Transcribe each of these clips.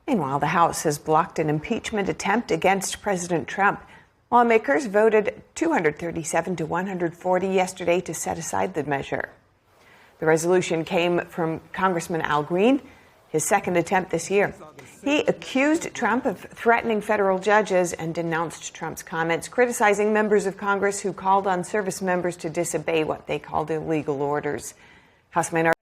Meanwhile, the House has blocked an impeachment attempt against President Trump. Lawmakers voted 237 to 140 yesterday to set aside the measure. The resolution came from Congressman Al Green, his second attempt this year. He accused Trump of threatening federal judges and denounced Trump's comments, criticizing members of Congress who called on service members to disobey what they called illegal orders. House Minority.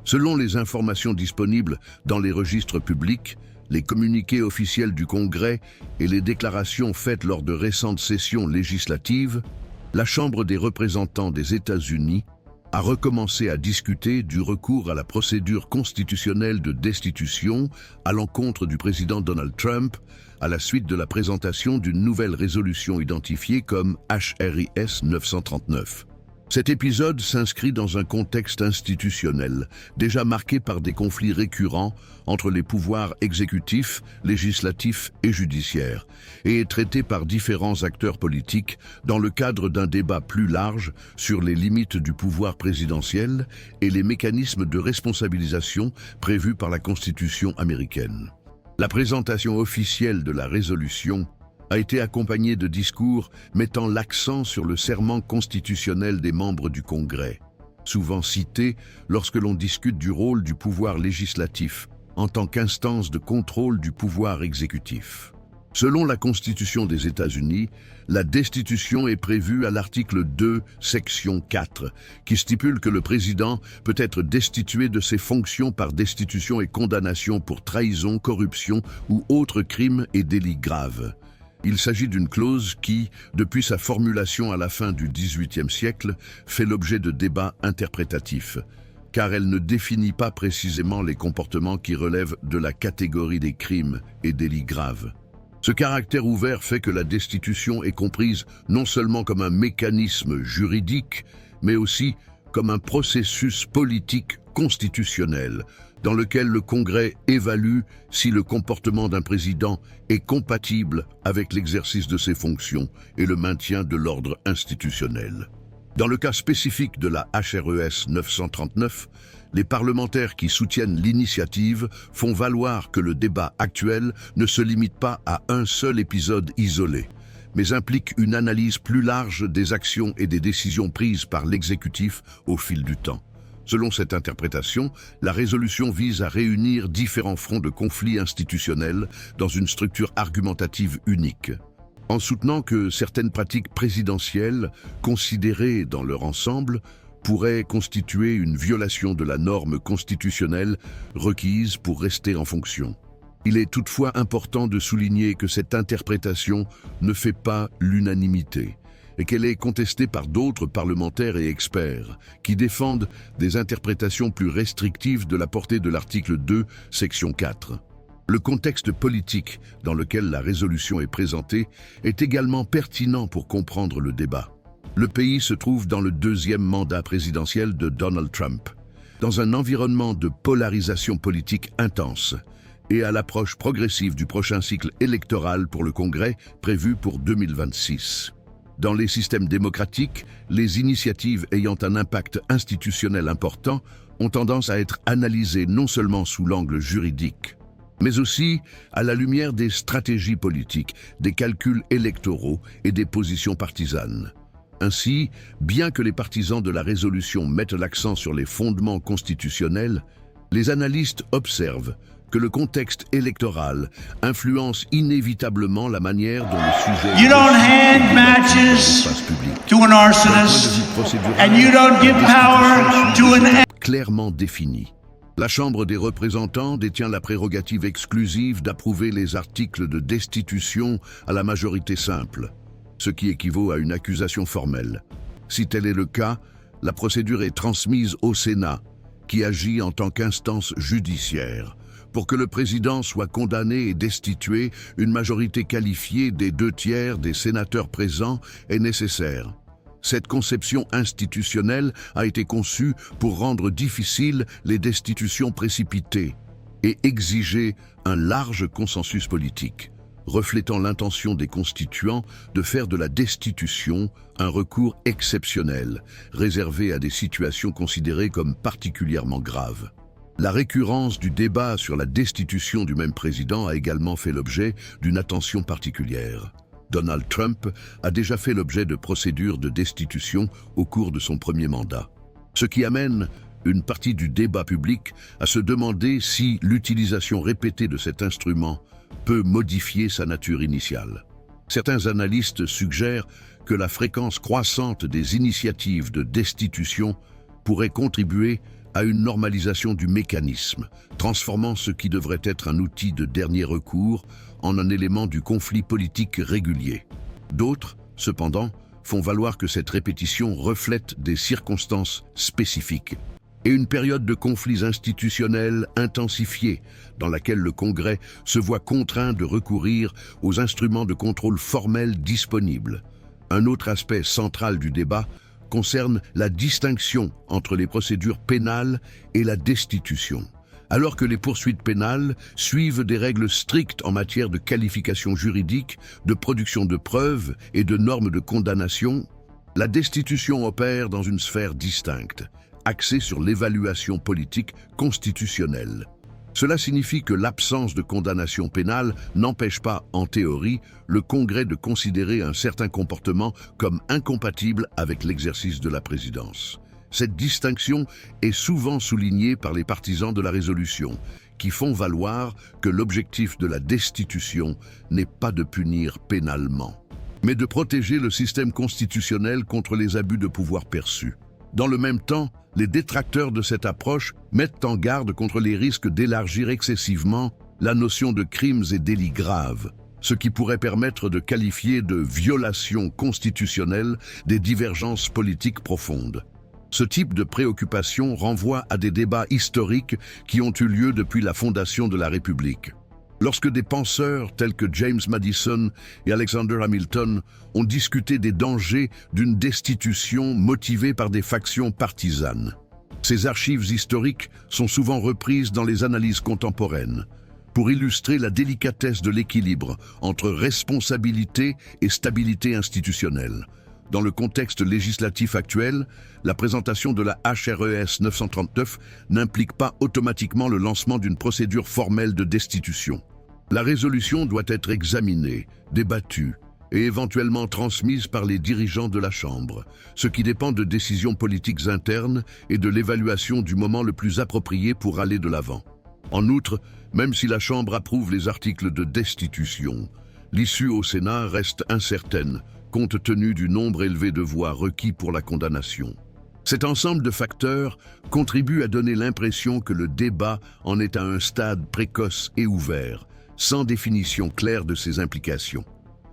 Selon les informations disponibles dans les registres publics, les communiqués officiels du Congrès et les déclarations faites lors de récentes sessions législatives, la Chambre des représentants des États-Unis a recommencé à discuter du recours à la procédure constitutionnelle de destitution à l'encontre du président Donald Trump à la suite de la présentation d'une nouvelle résolution identifiée comme HRIS 939. Cet épisode s'inscrit dans un contexte institutionnel, déjà marqué par des conflits récurrents entre les pouvoirs exécutifs, législatifs et judiciaires, et est traité par différents acteurs politiques dans le cadre d'un débat plus large sur les limites du pouvoir présidentiel et les mécanismes de responsabilisation prévus par la Constitution américaine. La présentation officielle de la résolution a été accompagné de discours mettant l'accent sur le serment constitutionnel des membres du Congrès, souvent cité lorsque l'on discute du rôle du pouvoir législatif en tant qu'instance de contrôle du pouvoir exécutif. Selon la Constitution des États-Unis, la destitution est prévue à l'article 2, section 4, qui stipule que le président peut être destitué de ses fonctions par destitution et condamnation pour trahison, corruption ou autres crimes et délits graves. Il s'agit d'une clause qui, depuis sa formulation à la fin du XVIIIe siècle, fait l'objet de débats interprétatifs, car elle ne définit pas précisément les comportements qui relèvent de la catégorie des crimes et délits graves. Ce caractère ouvert fait que la destitution est comprise non seulement comme un mécanisme juridique, mais aussi comme un processus politique constitutionnel, dans lequel le Congrès évalue si le comportement d'un président est compatible avec l'exercice de ses fonctions et le maintien de l'ordre institutionnel. Dans le cas spécifique de la HRES 939, les parlementaires qui soutiennent l'initiative font valoir que le débat actuel ne se limite pas à un seul épisode isolé, mais implique une analyse plus large des actions et des décisions prises par l'exécutif au fil du temps. Selon cette interprétation, la résolution vise à réunir différents fronts de conflits institutionnels dans une structure argumentative unique. En soutenant que certaines pratiques présidentielles, considérées dans leur ensemble, pourraient constituer une violation de la norme constitutionnelle requise pour rester en fonction. Il est toutefois important de souligner que cette interprétation ne fait pas l'unanimité et qu'elle est contestée par d'autres parlementaires et experts qui défendent des interprétations plus restrictives de la portée de l'article 2, section 4. Le contexte politique dans lequel la résolution est présentée est également pertinent pour comprendre le débat. Le pays se trouve dans le deuxième mandat présidentiel de Donald Trump, dans un environnement de polarisation politique intense et à l'approche progressive du prochain cycle électoral pour le Congrès prévu pour 2026. Dans les systèmes démocratiques, les initiatives ayant un impact institutionnel important ont tendance à être analysées non seulement sous l'angle juridique, mais aussi à la lumière des stratégies politiques, des calculs électoraux et des positions partisanes. Ainsi, bien que les partisans de la résolution mettent l'accent sur les fondements constitutionnels, les analystes observent que le contexte électoral influence inévitablement la manière dont le sujet You don't hand matches to an arsonist, and you don't give power to an... clairement défini. La Chambre des représentants détient la prérogative exclusive d'approuver les articles de destitution à la majorité simple, ce qui équivaut à une accusation formelle. Si tel est le cas, la procédure est transmise au Sénat, qui agit en tant qu'instance judiciaire. Pour que le président soit condamné et destitué, une majorité qualifiée des 2/3 des sénateurs présents est nécessaire. Cette conception institutionnelle a été conçue pour rendre difficiles les destitutions précipitées et exiger un large consensus politique. reflétant l'intention des constituants de faire de la destitution un recours exceptionnel, réservé à des situations considérées comme particulièrement graves. La récurrence du débat sur la destitution du même président a également fait l'objet d'une attention particulière. Donald Trump a déjà fait l'objet de procédures de destitution au cours de son premier mandat. Ce qui amène une partie du débat public à se demander si l'utilisation répétée de cet instrument peut modifier sa nature initiale. Certains analystes suggèrent que la fréquence croissante des initiatives de destitution pourrait contribuer à une normalisation du mécanisme, transformant ce qui devrait être un outil de dernier recours en un élément du conflit politique régulier. D'autres, cependant, font valoir que cette répétition reflète des circonstances spécifiques et une période de conflits institutionnels intensifiés dans laquelle le Congrès se voit contraint de recourir aux instruments de contrôle formels disponibles. Un autre aspect central du débat concerne la distinction entre les procédures pénales et la destitution. Alors que les poursuites pénales suivent des règles strictes en matière de qualification juridique, de production de preuves et de normes de condamnation, la destitution opère dans une sphère distincte, axée sur l'évaluation politique constitutionnelle. Cela signifie que l'absence de condamnation pénale n'empêche pas, en théorie, le Congrès de considérer un certain comportement comme incompatible avec l'exercice de la présidence. Cette distinction est souvent soulignée par les partisans de la résolution, qui font valoir que l'objectif de la destitution n'est pas de punir pénalement, mais de protéger le système constitutionnel contre les abus de pouvoir perçus. Dans le même temps, les détracteurs de cette approche mettent en garde contre les risques d'élargir excessivement la notion de crimes et délits graves, ce qui pourrait permettre de qualifier de violation constitutionnelle des divergences politiques profondes. Ce type de préoccupation renvoie à des débats historiques qui ont eu lieu depuis la fondation de la République. Lorsque des penseurs tels que James Madison et Alexander Hamilton ont discuté des dangers d'une destitution motivée par des factions partisanes. Ces archives historiques sont souvent reprises dans les analyses contemporaines pour illustrer la délicatesse de l'équilibre entre responsabilité et stabilité institutionnelle. Dans le contexte législatif actuel, la présentation de la HRES 939 n'implique pas automatiquement le lancement d'une procédure formelle de destitution. La résolution doit être examinée, débattue et éventuellement transmise par les dirigeants de la Chambre, ce qui dépend de décisions politiques internes et de l'évaluation du moment le plus approprié pour aller de l'avant. En outre, même si la Chambre approuve les articles de destitution, l'issue au Sénat reste incertaine, compte tenu du nombre élevé de voix requis pour la condamnation. Cet ensemble de facteurs contribue à donner l'impression que le débat en est à un stade précoce et ouvert, sans définition claire de ses implications.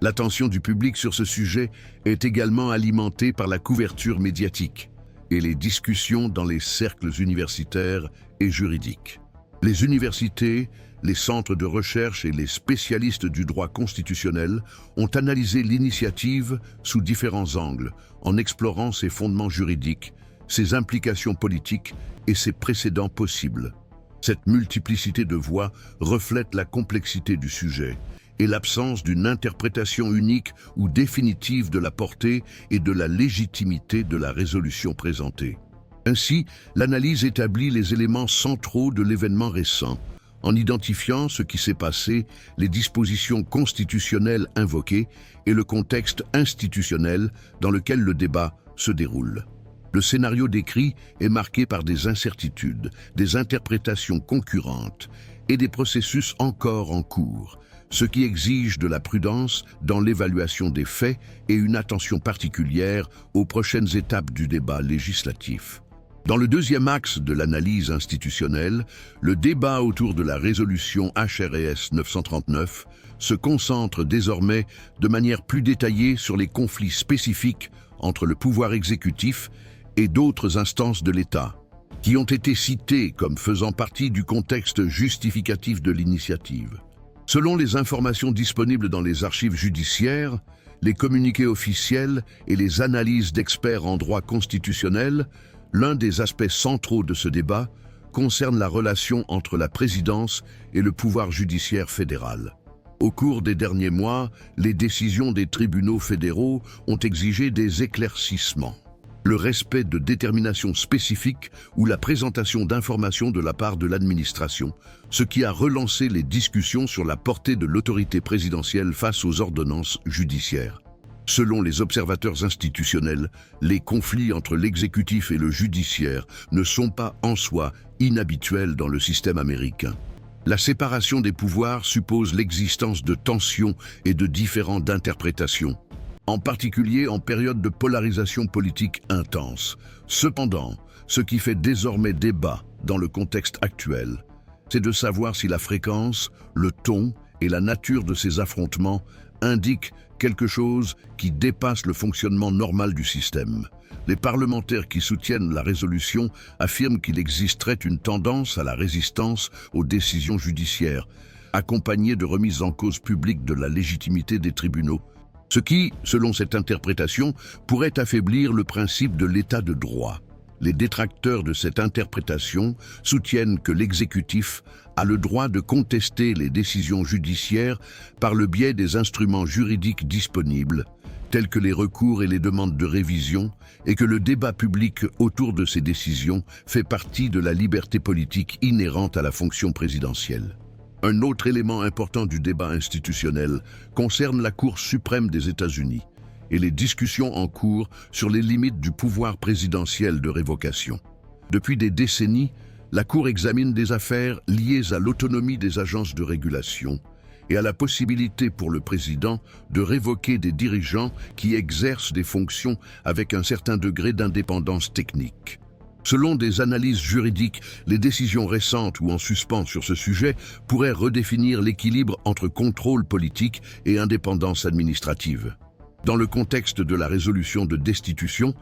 L'attention du public sur ce sujet est également alimentée par la couverture médiatique et les discussions dans les cercles universitaires et juridiques. Les universités, les centres de recherche et les spécialistes du droit constitutionnel ont analysé l'initiative sous différents angles, en explorant ses fondements juridiques, ses implications politiques et ses précédents possibles. Cette multiplicité de voix reflète la complexité du sujet et l'absence d'une interprétation unique ou définitive de la portée et de la légitimité de la résolution présentée. Ainsi, l'analyse établit les éléments centraux de l'événement récent, en identifiant ce qui s'est passé, les dispositions constitutionnelles invoquées et le contexte institutionnel dans lequel le débat se déroule. Le scénario décrit est marqué par des incertitudes, des interprétations concurrentes et des processus encore en cours, ce qui exige de la prudence dans l'évaluation des faits et une attention particulière aux prochaines étapes du débat législatif. Dans le deuxième axe de l'analyse institutionnelle, le débat autour de la résolution HRES 939 se concentre désormais de manière plus détaillée sur les conflits spécifiques entre le pouvoir exécutif et d'autres instances de l'État, qui ont été cités comme faisant partie du contexte justificatif de l'initiative. Selon les informations disponibles dans les archives judiciaires, les communiqués officiels et les analyses d'experts en droit constitutionnel, l'un des aspects centraux de ce débat concerne la relation entre la présidence et le pouvoir judiciaire fédéral. Au cours des derniers mois, les décisions des tribunaux fédéraux ont exigé des éclaircissements. Le respect de déterminations spécifiques ou la présentation d'informations de la part de l'administration, ce qui a relancé les discussions sur la portée de l'autorité présidentielle face aux ordonnances judiciaires. Selon les observateurs institutionnels, les conflits entre l'exécutif et le judiciaire ne sont pas en soi inhabituels dans le système américain. La séparation des pouvoirs suppose l'existence de tensions et de différends d'interprétation, en particulier en période de polarisation politique intense. Cependant, ce qui fait désormais débat dans le contexte actuel, c'est de savoir si la fréquence, le ton et la nature de ces affrontements indiquent quelque chose qui dépasse le fonctionnement normal du système. Les parlementaires qui soutiennent la résolution affirment qu'il existerait une tendance à la résistance aux décisions judiciaires, accompagnée de remises en cause publique de la légitimité des tribunaux, ce qui, selon cette interprétation, pourrait affaiblir le principe de l'état de droit. Les détracteurs de cette interprétation soutiennent que l'exécutif a le droit de contester les décisions judiciaires par le biais des instruments juridiques disponibles, tels que les recours et les demandes de révision, et que le débat public autour de ces décisions fait partie de la liberté politique inhérente à la fonction présidentielle. Un autre élément important du débat institutionnel concerne la Cour suprême des États-Unis et les discussions en cours sur les limites du pouvoir présidentiel de révocation. Depuis des décennies, la Cour examine des affaires liées à l'autonomie des agences de régulation et à la possibilité pour le président de révoquer des dirigeants qui exercent des fonctions avec un certain degré d'indépendance technique. Selon des analyses juridiques, les décisions récentes ou en suspens sur ce sujet pourraient redéfinir l'équilibre entre contrôle politique et indépendance administrative. Dans le contexte de la résolution de destitution,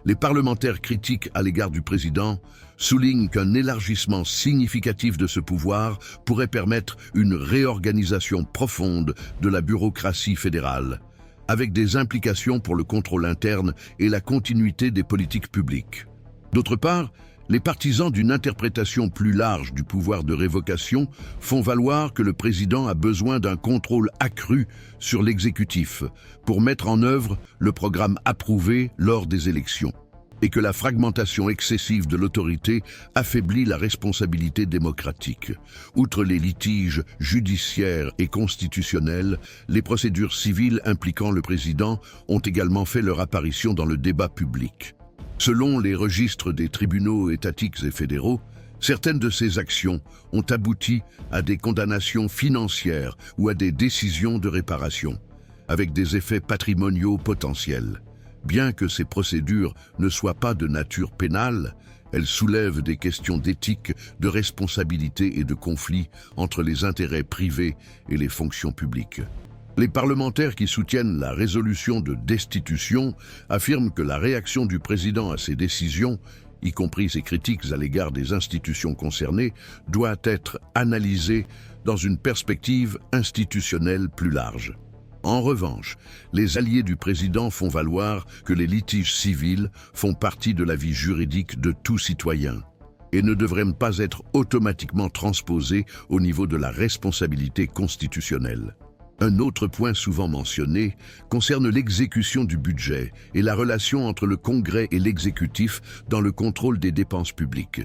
les parlementaires critiques à l'égard du président soulignent qu'un élargissement significatif de ce pouvoir pourrait permettre une réorganisation profonde de la bureaucratie fédérale, avec des implications pour le contrôle interne et la continuité des politiques publiques. D'autre part, les partisans d'une interprétation plus large du pouvoir de révocation font valoir que le président a besoin d'un contrôle accru sur l'exécutif pour mettre en œuvre le programme approuvé lors des élections, et que la fragmentation excessive de l'autorité affaiblit la responsabilité démocratique. Outre les litiges judiciaires et constitutionnels, les procédures civiles impliquant le président ont également fait leur apparition dans le débat public. Selon les registres des tribunaux étatiques et fédéraux, certaines de ces actions ont abouti à des condamnations financières ou à des décisions de réparation, avec des effets patrimoniaux potentiels. Bien que ces procédures ne soient pas de nature pénale, elles soulèvent des questions d'éthique, de responsabilité et de conflit entre les intérêts privés et les fonctions publiques. Les parlementaires qui soutiennent la résolution de destitution affirment que la réaction du président à ces décisions, y compris ses critiques à l'égard des institutions concernées, doit être analysée dans une perspective institutionnelle plus large. En revanche, les alliés du président font valoir que les litiges civils font partie de la vie juridique de tout citoyen et ne devraient pas être automatiquement transposés au niveau de la responsabilité constitutionnelle. Un autre point souvent mentionné concerne l'exécution du budget et la relation entre le Congrès et l'exécutif dans le contrôle des dépenses publiques.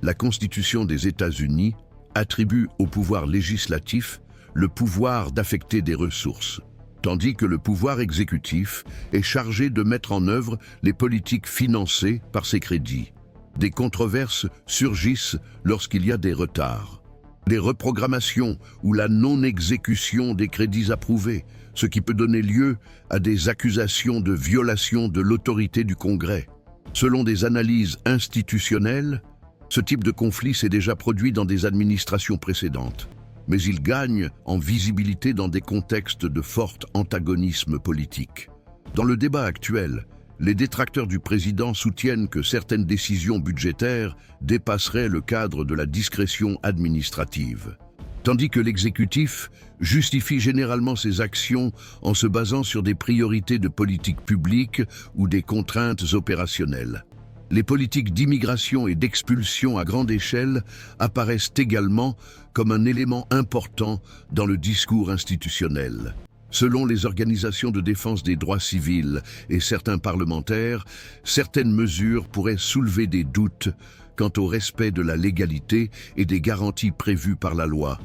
La Constitution des États-Unis attribue au pouvoir législatif le pouvoir d'affecter des ressources, tandis que le pouvoir exécutif est chargé de mettre en œuvre les politiques financées par ces crédits. Des controverses surgissent lorsqu'il y a des retards, des reprogrammations ou la non-exécution des crédits approuvés, ce qui peut donner lieu à des accusations de violation de l'autorité du Congrès. Selon des analyses institutionnelles, ce type de conflit s'est déjà produit dans des administrations précédentes, mais il gagne en visibilité dans des contextes de fort antagonisme politique. Dans le débat actuel, les détracteurs du président soutiennent que certaines décisions budgétaires dépasseraient le cadre de la discrétion administrative, tandis que l'exécutif justifie généralement ses actions en se basant sur des priorités de politique publique ou des contraintes opérationnelles. Les politiques d'immigration et d'expulsion à grande échelle apparaissent également comme un élément important dans le discours institutionnel. Selon les organisations de défense des droits civils et certains parlementaires, certaines mesures pourraient soulever des doutes quant au respect de la légalité et des garanties prévues par la loi.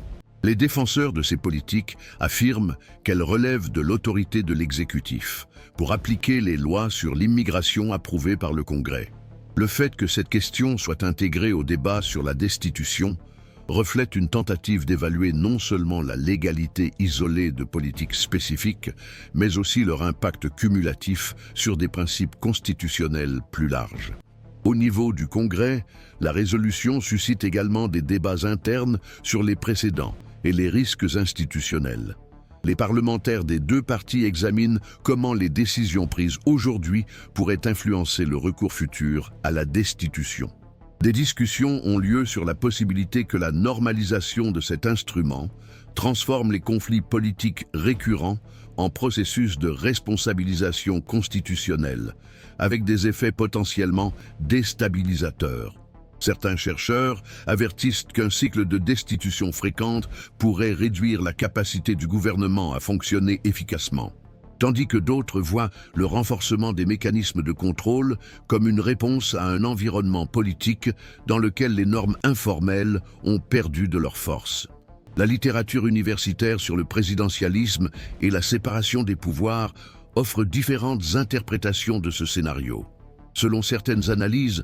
Les défenseurs de ces politiques affirment qu'elles relèvent de l'autorité de l'exécutif pour appliquer les lois sur l'immigration approuvées par le Congrès. Le fait que cette question soit intégrée au débat sur la destitution reflète une tentative d'évaluer non seulement la légalité isolée de politiques spécifiques, mais aussi leur impact cumulatif sur des principes constitutionnels plus larges. Au niveau du Congrès, la résolution suscite également des débats internes sur les précédents et les risques institutionnels. Les parlementaires des deux partis examinent comment les décisions prises aujourd'hui pourraient influencer le recours futur à la destitution. Des discussions ont lieu sur la possibilité que la normalisation de cet instrument transforme les conflits politiques récurrents en processus de responsabilisation constitutionnelle, avec des effets potentiellement déstabilisateurs. Certains chercheurs avertissent qu'un cycle de destitution fréquente pourrait réduire la capacité du gouvernement à fonctionner efficacement, tandis que d'autres voient le renforcement des mécanismes de contrôle comme une réponse à un environnement politique dans lequel les normes informelles ont perdu de leur force. La littérature universitaire sur le présidentialisme et la séparation des pouvoirs offre différentes interprétations de ce scénario. Selon certaines analyses,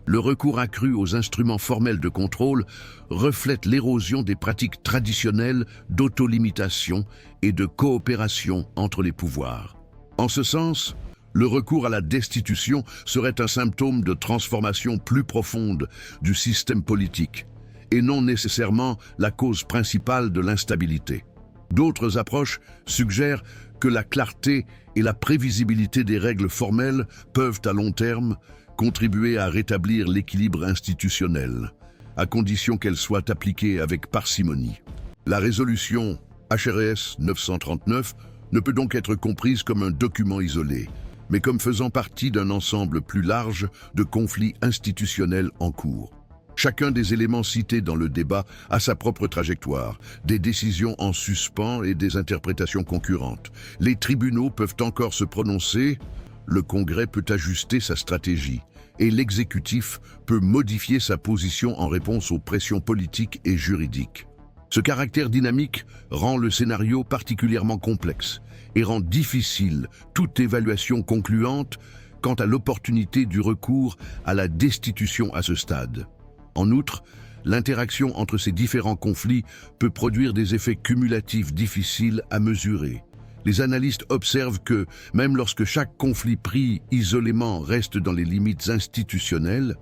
le recours accru aux instruments formels de contrôle reflète l'érosion des pratiques traditionnelles d'autolimitation et de coopération entre les pouvoirs. En ce sens, le recours à la destitution serait un symptôme de transformation plus profonde du système politique, et non nécessairement la cause principale de l'instabilité. D'autres approches suggèrent que la clarté et la prévisibilité des règles formelles peuvent à long terme contribuer à rétablir l'équilibre institutionnel, à condition qu'elles soient appliquées avec parcimonie. La résolution HRES 939 ne peut donc être comprise comme un document isolé, mais comme faisant partie d'un ensemble plus large de conflits institutionnels en cours. Chacun des éléments cités dans le débat a sa propre trajectoire, des décisions en suspens et des interprétations concurrentes. Les tribunaux peuvent encore se prononcer, le Congrès peut ajuster sa stratégie et l'exécutif peut modifier sa position en réponse aux pressions politiques et juridiques. Ce caractère dynamique rend le scénario particulièrement complexe et rend difficile toute évaluation concluante quant à l'opportunité du recours à la destitution à ce stade. En outre, l'interaction entre ces différents conflits peut produire des effets cumulatifs difficiles à mesurer. Les analystes observent que, même lorsque chaque conflit pris isolément reste dans les limites institutionnelles,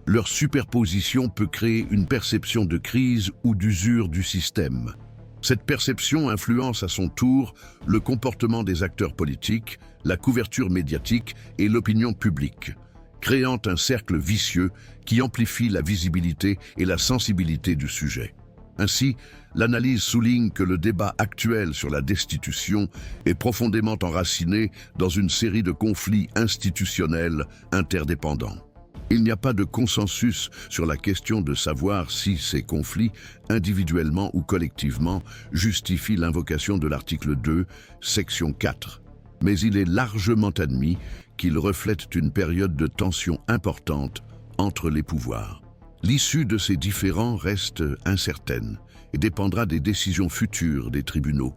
leur superposition peut créer une perception de crise ou d'usure du système. Cette perception influence à son tour le comportement des acteurs politiques, la couverture médiatique et l'opinion publique, créant un cercle vicieux qui amplifie la visibilité et la sensibilité du sujet. Ainsi, l'analyse souligne que le débat actuel sur la destitution est profondément enraciné dans une série de conflits institutionnels interdépendants. Il n'y a pas de consensus sur la question de savoir si ces conflits, individuellement ou collectivement, justifient l'invocation de l'article 2, section 4. Mais il est largement admis qu'ils reflètent une période de tension importante entre les pouvoirs. L'issue de ces différends reste incertaine et dépendra des décisions futures des tribunaux,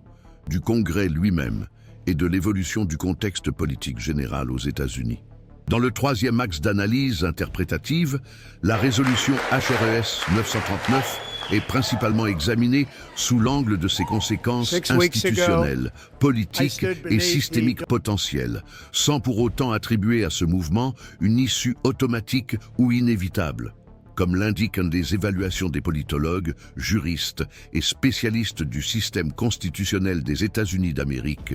du Congrès lui-même et de l'évolution du contexte politique général aux États-Unis. Dans le troisième axe d'analyse interprétative, la résolution HRES 939 est principalement examinée sous l'angle de ses conséquences institutionnelles, politiques et systémiques potentielles, sans pour autant attribuer à ce mouvement une issue automatique ou inévitable. Comme l'indique une des évaluations des politologues, juristes et spécialistes du système constitutionnel des États-Unis d'Amérique,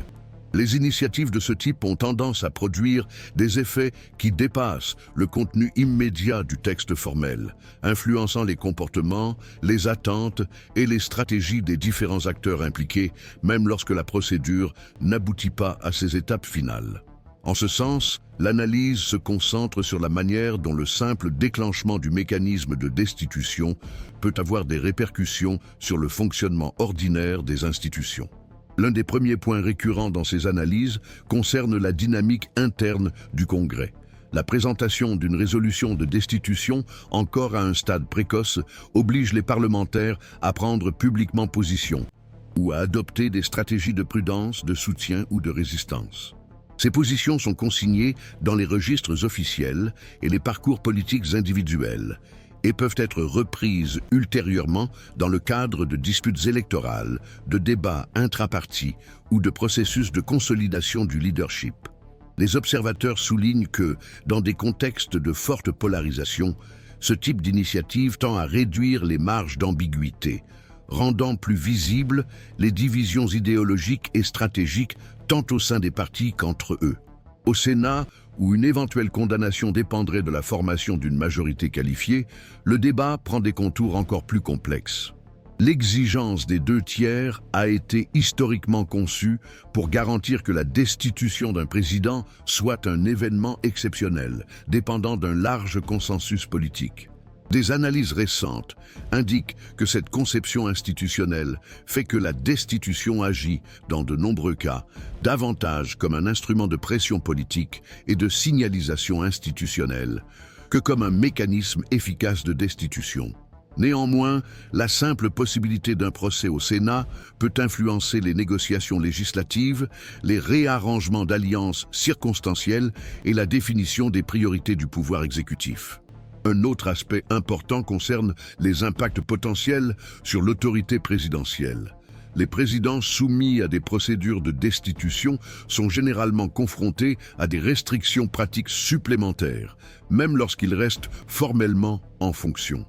les initiatives de ce type ont tendance à produire des effets qui dépassent le contenu immédiat du texte formel, influençant les comportements, les attentes et les stratégies des différents acteurs impliqués, même lorsque la procédure n'aboutit pas à ses étapes finales. En ce sens, l'analyse se concentre sur la manière dont le simple déclenchement du mécanisme de destitution peut avoir des répercussions sur le fonctionnement ordinaire des institutions. L'un des premiers points récurrents dans ces analyses concerne la dynamique interne du Congrès. La présentation d'une résolution de destitution, encore à un stade précoce, oblige les parlementaires à prendre publiquement position ou à adopter des stratégies de prudence, de soutien ou de résistance. Ces positions sont consignées dans les registres officiels et les parcours politiques individuels et peuvent être reprises ultérieurement dans le cadre de disputes électorales, de débats intrapartis ou de processus de consolidation du leadership. Les observateurs soulignent que, dans des contextes de forte polarisation, ce type d'initiative tend à réduire les marges d'ambiguïté, rendant plus visibles les divisions idéologiques et stratégiques tant au sein des partis qu'entre eux. Au Sénat, où une éventuelle condamnation dépendrait de la formation d'une majorité qualifiée, le débat prend des contours encore plus complexes. L'exigence des 2/3 a été historiquement conçue pour garantir que la destitution d'un président soit un événement exceptionnel, dépendant d'un large consensus politique. Des analyses récentes indiquent que cette conception institutionnelle fait que la destitution agit, dans de nombreux cas, davantage comme un instrument de pression politique et de signalisation institutionnelle que comme un mécanisme efficace de destitution. Néanmoins, la simple possibilité d'un procès au Sénat peut influencer les négociations législatives, les réarrangements d'alliances circonstancielles et la définition des priorités du pouvoir exécutif. Un autre aspect important concerne les impacts potentiels sur l'autorité présidentielle. Les présidents soumis à des procédures de destitution sont généralement confrontés à des restrictions pratiques supplémentaires, même lorsqu'ils restent formellement en fonction.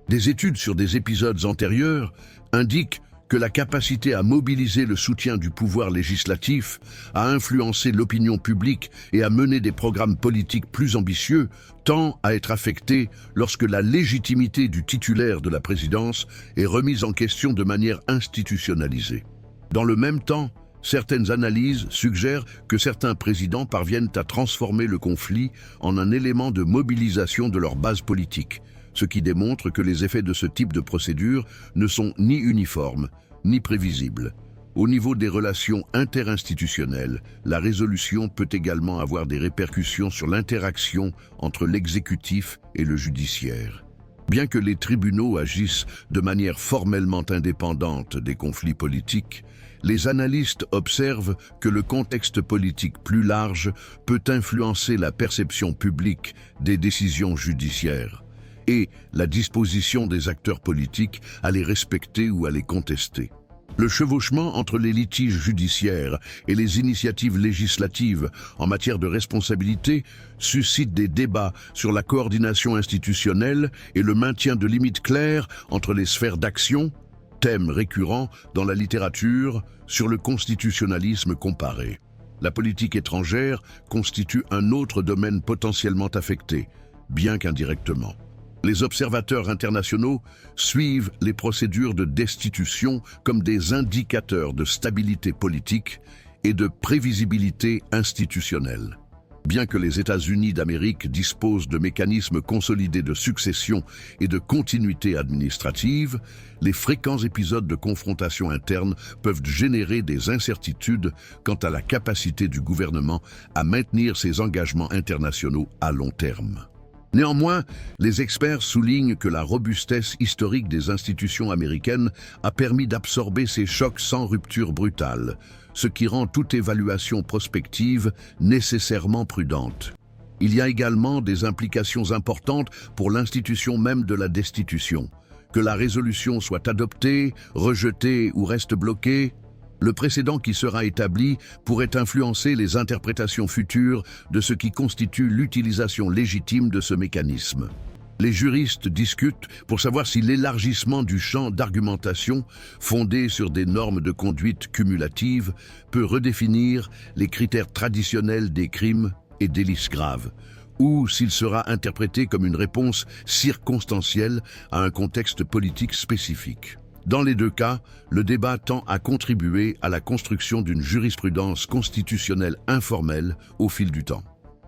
Des études sur des épisodes antérieurs indiquent que la capacité à mobiliser le soutien du pouvoir législatif, à influencer l'opinion publique et à mener des programmes politiques plus ambitieux tend à être affectée lorsque la légitimité du titulaire de la présidence est remise en question de manière institutionnalisée. Dans le même temps, certaines analyses suggèrent que certains présidents parviennent à transformer le conflit en un élément de mobilisation de leur base politique, ce qui démontre que les effets de ce type de procédure ne sont ni uniformes, ni prévisibles. Au niveau des relations interinstitutionnelles, la résolution peut également avoir des répercussions sur l'interaction entre l'exécutif et le judiciaire. Bien que les tribunaux agissent de manière formellement indépendante des conflits politiques, les analystes observent que le contexte politique plus large peut influencer la perception publique des décisions judiciaires et la disposition des acteurs politiques à les respecter ou à les contester. Le chevauchement entre les litiges judiciaires et les initiatives législatives en matière de responsabilité suscite des débats sur la coordination institutionnelle et le maintien de limites claires entre les sphères d'action, thème récurrent dans la littérature sur le constitutionnalisme comparé. La politique étrangère constitue un autre domaine potentiellement affecté, bien qu'indirectement. Les observateurs internationaux suivent les procédures de destitution comme des indicateurs de stabilité politique et de prévisibilité institutionnelle. Bien que les États-Unis d'Amérique disposent de mécanismes consolidés de succession et de continuité administrative, les fréquents épisodes de confrontation interne peuvent générer des incertitudes quant à la capacité du gouvernement à maintenir ses engagements internationaux à long terme. Néanmoins, les experts soulignent que la robustesse historique des institutions américaines a permis d'absorber ces chocs sans rupture brutale, ce qui rend toute évaluation prospective nécessairement prudente. Il y a également des implications importantes pour l'institution même de la destitution. Que la résolution soit adoptée, rejetée ou reste bloquée, le précédent qui sera établi pourrait influencer les interprétations futures de ce qui constitue l'utilisation légitime de ce mécanisme. Les juristes discutent pour savoir si l'élargissement du champ d'argumentation, fondé sur des normes de conduite cumulatives, peut redéfinir les critères traditionnels des crimes et délits graves, ou s'il sera interprété comme une réponse circonstancielle à un contexte politique spécifique. Dans les deux cas, le débat tend à contribuer à la construction d'une jurisprudence constitutionnelle informelle au fil du temps.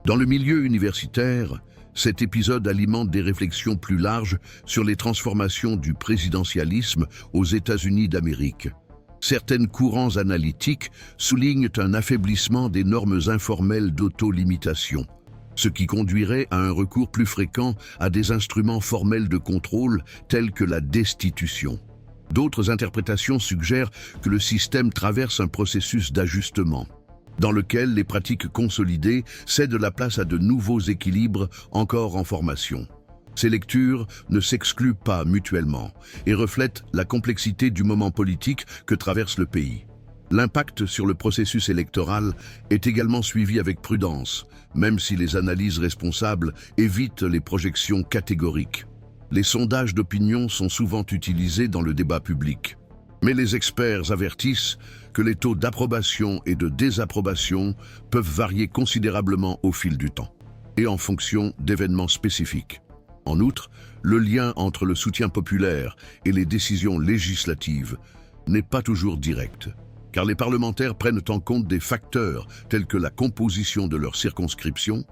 Dans le milieu universitaire, cet épisode alimente des réflexions plus larges sur les transformations du présidentialisme aux États-Unis d'Amérique. Certains courants analytiques soulignent un affaiblissement des normes informelles d'auto-limitation, ce qui conduirait à un recours plus fréquent à des instruments formels de contrôle tels que la destitution. D'autres interprétations suggèrent que le système traverse un processus d'ajustement, dans lequel les pratiques consolidées cèdent la place à de nouveaux équilibres encore en formation. Ces lectures ne s'excluent pas mutuellement et reflètent la complexité du moment politique que traverse le pays. L'impact sur le processus électoral est également suivi avec prudence, même si les analyses responsables évitent les projections catégoriques. Les sondages d'opinion sont souvent utilisés dans le débat public, mais les experts avertissent que les taux d'approbation et de désapprobation peuvent varier considérablement au fil du temps et en fonction d'événements spécifiques. En outre, le lien entre le soutien populaire et les décisions législatives n'est pas toujours direct, car les parlementaires prennent en compte des facteurs tels que la composition de leur circonscription,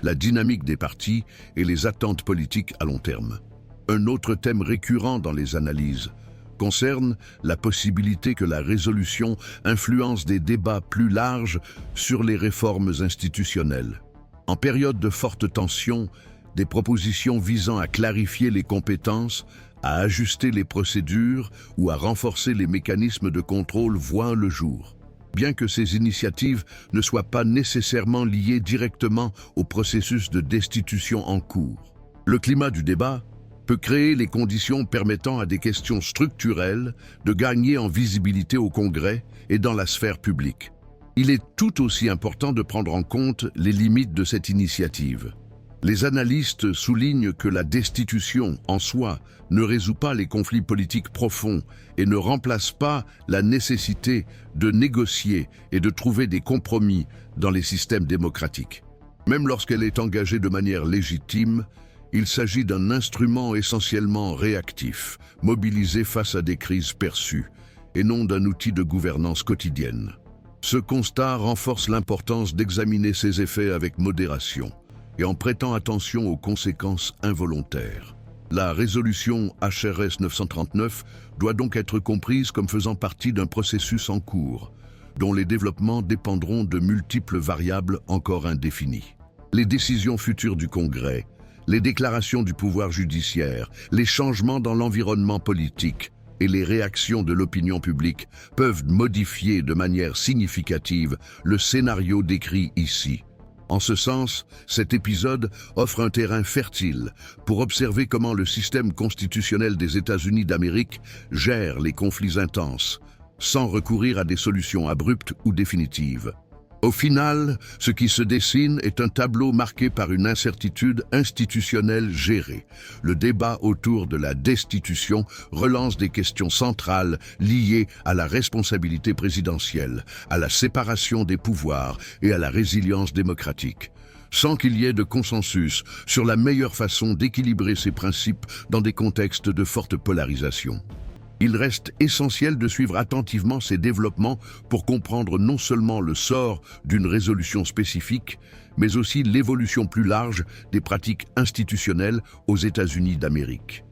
la dynamique des partis et les attentes politiques à long terme. Un autre thème récurrent dans les analyses concerne la possibilité que la résolution influence des débats plus larges sur les réformes institutionnelles. En période de forte tension, des propositions visant à clarifier les compétences, à ajuster les procédures ou à renforcer les mécanismes de contrôle voient le jour. Bien que ces initiatives ne soient pas nécessairement liées directement au processus de destitution en cours, le climat du débat peut créer les conditions permettant à des questions structurelles de gagner en visibilité au Congrès et dans la sphère publique. Il est tout aussi important de prendre en compte les limites de cette initiative. Les analystes soulignent que la destitution en soi ne résout pas les conflits politiques profonds et ne remplace pas la nécessité de négocier et de trouver des compromis dans les systèmes démocratiques. Même lorsqu'elle est engagée de manière légitime, il s'agit d'un instrument essentiellement réactif, mobilisé face à des crises perçues, et non d'un outil de gouvernance quotidienne. Ce constat renforce l'importance d'examiner ses effets avec modération et en prêtant attention aux conséquences involontaires. La résolution HRS 939 doit donc être comprise comme faisant partie d'un processus en cours, dont les développements dépendront de multiples variables encore indéfinies. Les décisions futures du Congrès, les déclarations du pouvoir judiciaire, les changements dans l'environnement politique et les réactions de l'opinion publique peuvent modifier de manière significative le scénario décrit ici. En ce sens, cet épisode offre un terrain fertile pour observer comment le système constitutionnel des États-Unis d'Amérique gère les conflits intenses, sans recourir à des solutions abruptes ou définitives. Au final, ce qui se dessine est un tableau marqué par une incertitude institutionnelle gérée. Le débat autour de la destitution relance des questions centrales liées à la responsabilité présidentielle, à la séparation des pouvoirs et à la résilience démocratique, sans qu'il y ait de consensus sur la meilleure façon d'équilibrer ces principes dans des contextes de forte polarisation. Il reste essentiel de suivre attentivement ces développements pour comprendre non seulement le sort d'une résolution spécifique, mais aussi l'évolution plus large des pratiques institutionnelles aux États-Unis d'Amérique.